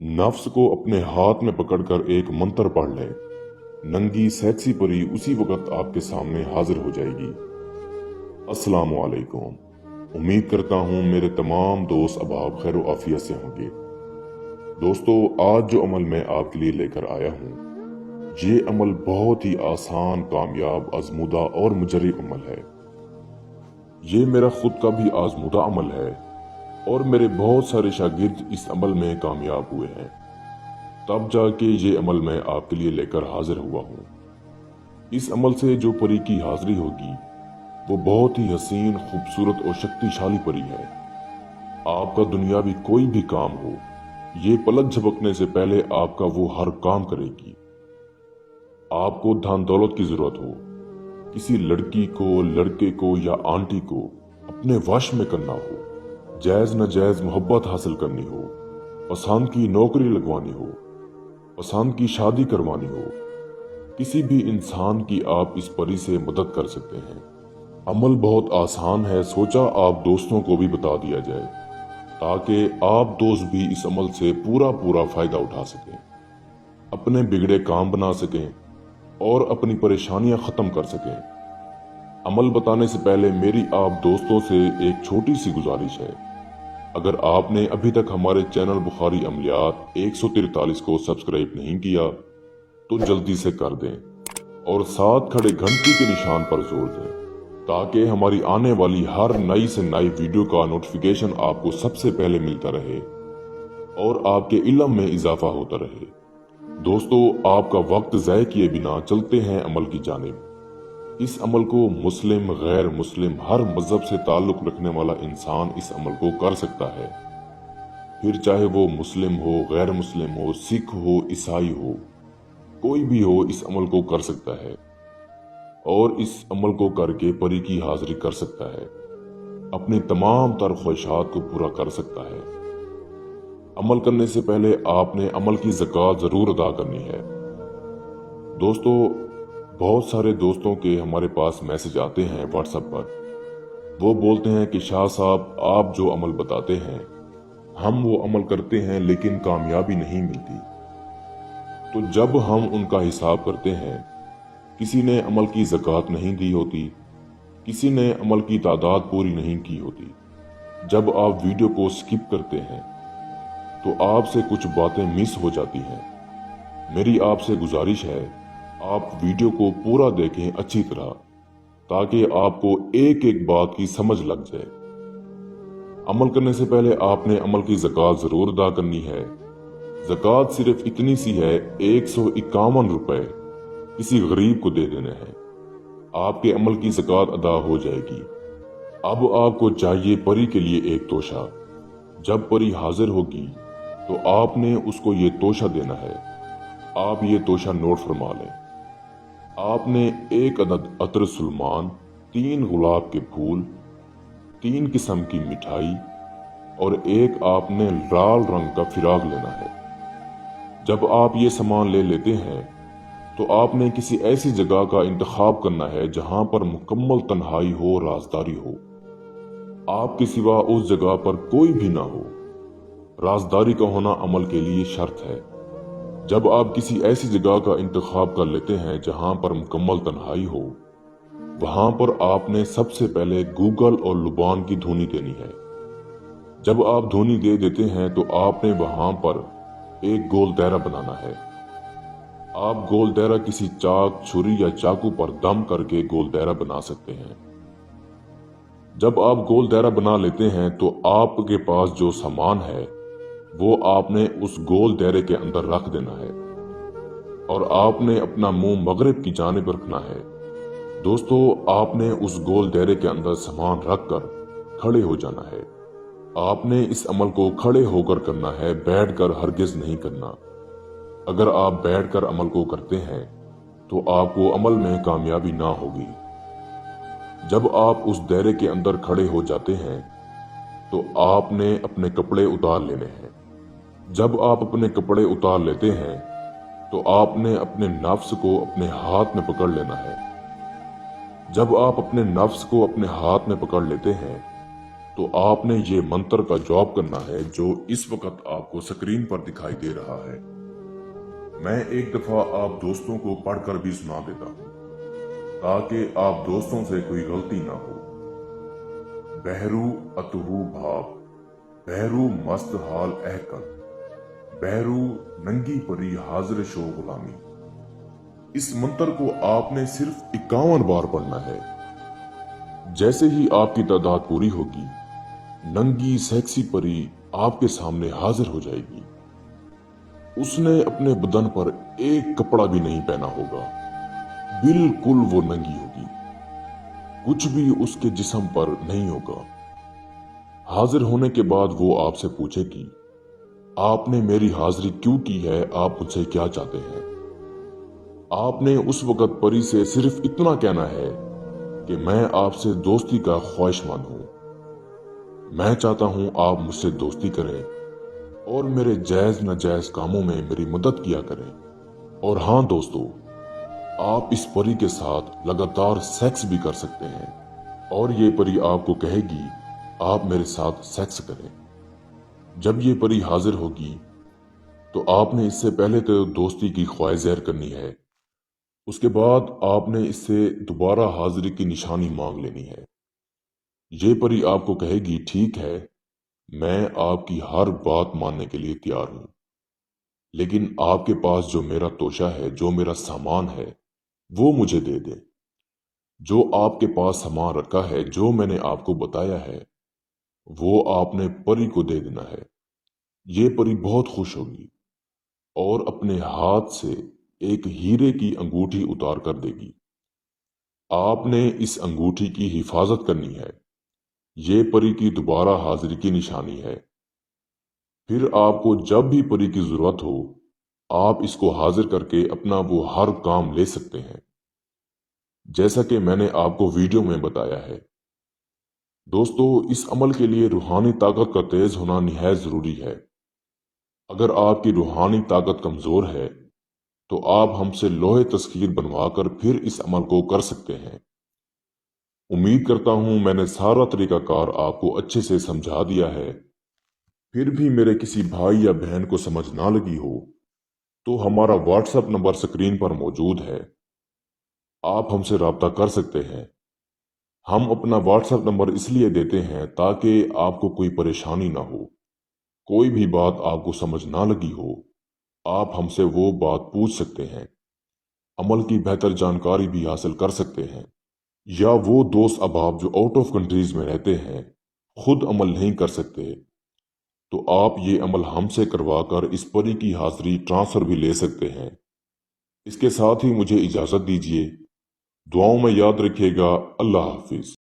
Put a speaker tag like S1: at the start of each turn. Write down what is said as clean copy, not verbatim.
S1: नफ्स को अपने हाथ में पकड़कर एक मंत्र पढ़ ले। नंगी सेक्सी परी उसी वक्त आपके सामने हाजिर हो जाएगी। अस्सलाम वालेकुम। उम्मीद करता हूँ मेरे तमाम दोस्त अहबाब खैर आफियत से होंगे। दोस्तों, आज जो अमल मैं आपके लिए लेकर आया हूँ, ये अमल बहुत ही आसान, कामयाब, आजमूदा और मुजर्रिब अमल है। ये मेरा खुद का भी आजमूदा अमल है और मेरे बहुत सारे शागिर्द इस अमल में कामयाब हुए हैं। तब जाके ये अमल मैं आपके लिए लेकर हाजिर हुआ हूँ। इस अमल से जो परी की हाजिरी होगी वो बहुत ही हसीन, खूबसूरत और शक्तिशाली परी है। आपका दुनियावी कोई भी काम हो, ये पलक झपकने से पहले आपका वो हर काम करेगी। आपको धन दौलत की जरूरत हो, किसी लड़की को, लड़के को या आंटी को अपने वश में करना हो, जायज नाजायज मोहब्बत हासिल करनी हो, पसंद की नौकरी लगवानी हो, पसंद की शादी करवानी हो, किसी भी इंसान की आप इस परी से मदद कर सकते हैं। अमल बहुत आसान है, सोचा आप दोस्तों को भी बता दिया जाए ताकि आप दोस्त भी इस अमल से पूरा फायदा उठा सकें, अपने बिगड़े काम बना सकें और अपनी परेशानियां खत्म कर सकें। अमल बताने से पहले मेरी आप दोस्तों से एक छोटी सी गुजारिश है। अगर आपने अभी तक हमारे चैनल बुखारी अमलियात 143 को सब्सक्राइब नहीं किया तो जल्दी से कर दें और साथ खड़े घंटी के निशान पर जोर दें ताकि हमारी आने वाली हर नई से नई वीडियो का नोटिफिकेशन आपको सबसे पहले मिलता रहे और आपके इल्म में इजाफा होता रहे। दोस्तों, आपका वक्त ज़ाय किए बिना चलते हैं अमल की जानिब। इस अमल को मुस्लिम, गैर मुस्लिम, हर मजहब से ताल्लुक रखने वाला इंसान इस अमल को कर सकता है। फिर चाहे वो मुस्लिम हो, गैर मुस्लिम हो, सिख हो, ईसाई हो, कोई भी हो इस अमल को कर सकता है और इस अमल को करके परी की हाजिरी कर सकता है, अपनी तमाम तर ख्वाहिशात को पूरा कर सकता है। अमल करने से पहले आपने अमल की ज़कात जरूर अदा करनी है। दोस्तों, बहुत सारे दोस्तों के हमारे पास मैसेज आते हैं व्हाट्सएप पर। वो बोलते हैं कि शाह साहब, आप जो अमल बताते हैं हम वो अमल करते हैं लेकिन कामयाबी नहीं मिलती। तो जब हम उनका हिसाब करते हैं, किसी ने अमल की ज़कात नहीं दी होती, किसी ने अमल की तादाद पूरी नहीं की होती। जब आप वीडियो को स्किप करते हैं तो आपसे कुछ बातें मिस हो जाती हैं। मेरी आपसे गुजारिश है, आप वीडियो को पूरा देखें अच्छी तरह ताकि आपको एक एक बात की समझ लग जाए। अमल करने से पहले आपने अमल की ज़कात जरूर अदा करनी है। ज़कात सिर्फ इतनी सी है, 151 रुपए किसी गरीब को दे देने हैं, आपके अमल की ज़कात अदा हो जाएगी। अब आपको चाहिए परी के लिए एक तोशा। जब परी हाजिर होगी तो आपने उसको ये तोशा देना है। आप ये तोशा नोट फरमा लें। आपने 1 अदद अतर सुलमान, 3 गुलाब के फूल, 3 किस्म की मिठाई और एक आपने लाल रंग का फिराक लेना है। जब आप ये सामान ले लेते हैं तो आपने किसी ऐसी जगह का इंतखाब करना है जहां पर मुकम्मल तन्हाई हो, राजदारी हो। आपके सिवा उस जगह पर कोई भी ना हो। राजदारी का होना अमल के लिए शर्त है। जब आप किसी ऐसी जगह का इंतखाब कर लेते हैं जहां पर मुकम्मल तन्हाई हो, वहां पर आपने सबसे पहले गूगल और लुबान की धुनी देनी है। जब आप धुनी दे देते हैं तो आपने वहां पर एक गोल दायरा बनाना है। आप गोल दायरा किसी चाक, छुरी या चाकू पर दम करके गोल दायरा बना सकते हैं। जब आप गोल दायरा बना लेते हैं तो आपके पास जो सामान है वो आपने उस गोल दायरे के अंदर रख देना है और आपने अपना मुंह मगरिब की जानिब रखना है। दोस्तों, आपने उस गोल दायरे के अंदर सामान रखकर खड़े हो जाना है। आपने इस अमल को खड़े होकर करना है, बैठकर हरगिज नहीं करना। अगर आप बैठकर अमल को करते हैं तो आपको अमल में कामयाबी ना होगी। जब आप उस दायरे के अंदर खड़े हो जाते हैं तो आपने अपने कपड़े उतार लेने हैं। जब आप अपने कपड़े उतार लेते हैं तो आपने अपने नफ्स को अपने हाथ में पकड़ लेना है। जब आप अपने नफ्स को अपने हाथ में पकड़ लेते हैं तो आपने ये मंत्र का जॉब करना है जो इस वक्त आपको स्क्रीन पर दिखाई दे रहा है। मैं एक दफा आप दोस्तों को पढ़कर भी सुना देता हूँ ताकि आप दोस्तों से कोई गलती ना हो। बहरू अतहू भाप, बहरू मस्त हाल अहकल, बहरू नंगी परी हाजिर शो गुलामी। इस मंत्र को आपने सिर्फ 51 बार पढ़ना है। जैसे ही आपकी तादाद पूरी होगी, नंगी सेक्सी परी आपके सामने हाजिर हो जाएगी। उसने अपने बदन पर एक कपड़ा भी नहीं पहना होगा, बिल्कुल वो नंगी होगी, कुछ भी उसके जिस्म पर नहीं होगा। हाजिर होने के बाद वो आपसे पूछेगी, आपने मेरी हाजिरी क्यों की है, आप मुझसे क्या चाहते हैं। आपने उस वक्त परी से सिर्फ इतना कहना है कि मैं आपसे दोस्ती का ख्वाहिशमंद हूं, मैं चाहता हूं आप मुझसे दोस्ती करें और मेरे जायज नाजायज कामों में मेरी मदद किया करें। और हाँ दोस्तों, आप इस परी के साथ लगातार सेक्स भी कर सकते हैं और ये परी आपको कहेगी आप मेरे साथ सेक्स करें। जब ये परी हाजिर होगी तो आपने इससे पहले तो दोस्ती की ख्वाहिश ज़ाहिर करनी है, उसके बाद आपने इससे दोबारा हाजिरी की निशानी मांग लेनी है। ये परी आपको कहेगी ठीक है, मैं आपकी हर बात मानने के लिए तैयार हूं, लेकिन आपके पास जो मेरा तोशा है, जो मेरा सामान है, वो मुझे दे दे। जो आपके पास सामान रखा है, जो मैंने आपको बताया है, वो आपने परी को दे देना है। ये परी बहुत खुश होगी और अपने हाथ से एक हीरे की अंगूठी उतार कर देगी। आपने इस अंगूठी की हिफाजत करनी है, ये परी की दोबारा हाजिरी की निशानी है। फिर आपको जब भी परी की जरूरत हो, आप इसको हाजिर करके अपना वो हर काम ले सकते हैं, जैसा कि मैंने आपको वीडियो में बताया है। दोस्तों, इस अमल के लिए रूहानी ताकत का तेज होना निहायत जरूरी है। अगर आपकी रूहानी ताकत कमजोर है तो आप हमसे लोहे तस्कीर बनवाकर फिर इस अमल को कर सकते हैं। उम्मीद करता हूं मैंने सारा तरीकाकार आपको अच्छे से समझा दिया है। फिर भी मेरे किसी भाई या बहन को समझ ना लगी हो तो हमारा व्हाट्सएप नंबर स्क्रीन पर मौजूद है, आप हमसे राब्ता कर सकते हैं। हम अपना व्हाट्सएप नंबर इसलिए देते हैं ताकि आपको कोई परेशानी ना हो। कोई भी बात आपको समझ ना लगी हो, आप हमसे वो बात पूछ सकते हैं, अमल की बेहतर जानकारी भी हासिल कर सकते हैं। या वो दोस्त अहबाब जो आउट ऑफ कंट्रीज में रहते हैं, खुद अमल नहीं कर सकते, तो आप ये अमल हमसे करवाकर इस परी की हाजिरी ट्रांसफर भी ले सकते हैं। इसके साथ ही मुझे इजाजत दीजिए। दुआओं में याद रखिएगा। अल्लाह हाफिज।